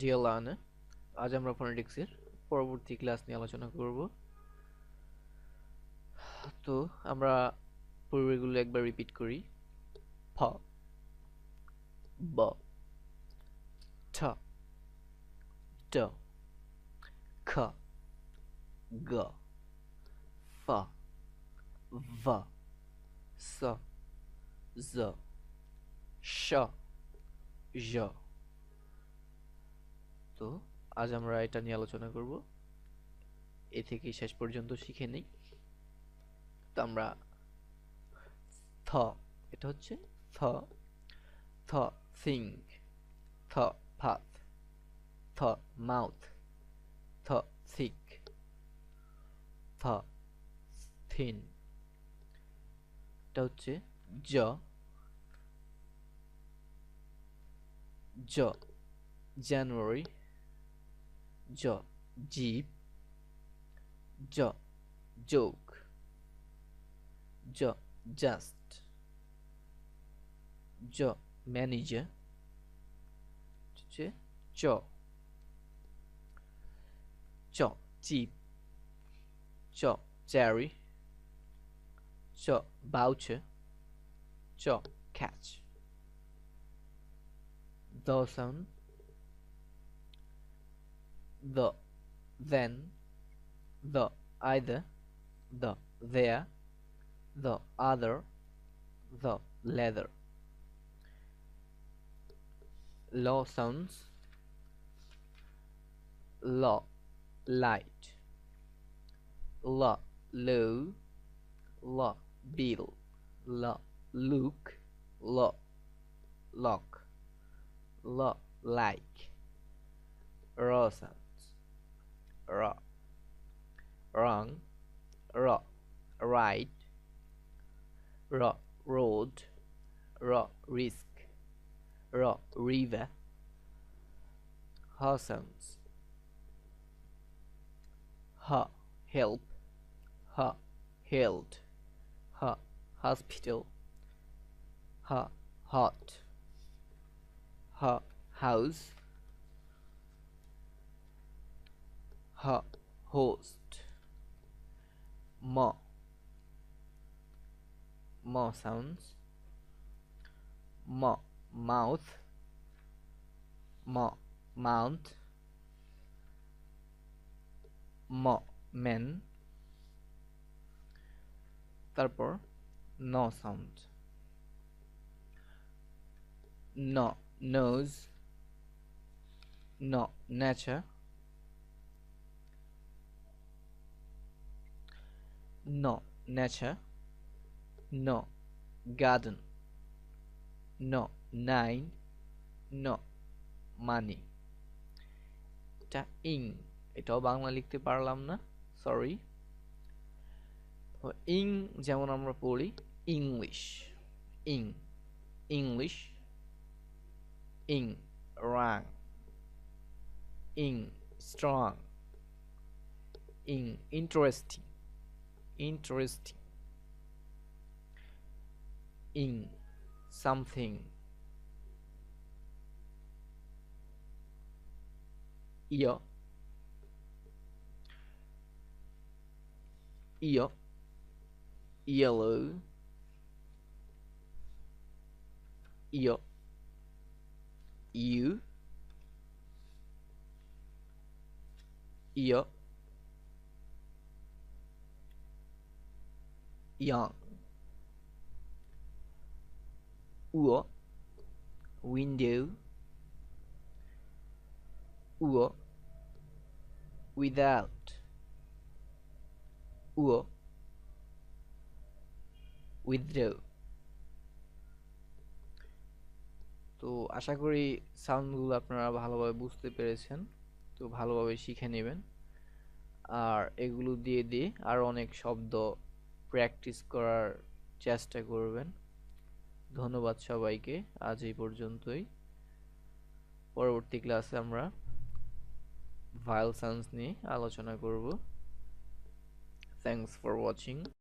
Deer learner, আজ আমরা ফোনেটিক্সের পরবর্তী ক্লাস নিয়ে আলোচনা করব। তো আমরা পূর্বেরগুলো একবার রিপিট করি। ফ, ব, ঠ, ড, খ, গ, ফ, ভ, স, জ, শ, জ। তো আজ আমরা এটা নিয়ে আলোচনা করব, এ থেকে শেষ পর্যন্ত শিখে নেই। তো আমরা থ, এটা হচ্ছে থ, থ think, থ path, থ mouth, থ thick, থ thin। এটা হচ্ছে জ, জ জানুয়ারি, জ জিপ, জ joke, জ just, জ ম্যানেজার, হচ্ছে চ, চ চিপ, চ cherry, চ voucher, চ catch। The sound, the, then, the either, the there, the other, the leather। Law sounds, law light, law low, law bill, law look, law lock, law like। Raw sounds, raw, wrong, raw right, raw road, raw risk, raw river। Ha sounds, ha help, ha held, ha hospital, ha hot, ha house, ha host। Ma, ma sounds, ma mouth, ma mount, ma men। তারপর ন sound, ন nose, ন nature, ন nature, ন garden, ন nine, ন money। এটা ইং, এটাও বাংলা লিখতে পারলাম না, সরি। ইং যেমন আমরা পড়ি ইংলিশ, ইং ইংলিশ, ইং রাং, ইং স্ট্রং, ইং interesting, interesting, in something, ear, ear, yellow, ear, you, ear, young, ur, window, ur, without, ur, withdraw। তো আশা করি সাউন্ডগুলো আপনারা ভালোভাবে বুঝতে পেরেছেন, তো ভালোভাবে শিখে নেবেন। আর এগুলো দিয়ে দিয়ে আরো অনেক শব্দ প্র্যাকটিস করার চেষ্টা করবেন। ধন্যবাদ সবাইকে, আজ এই পর্যন্তই। পরবর্তী ক্লাসে আমরা ভায়েল সাউন্ডস নিয়ে আলোচনা করব। Thanks for watching.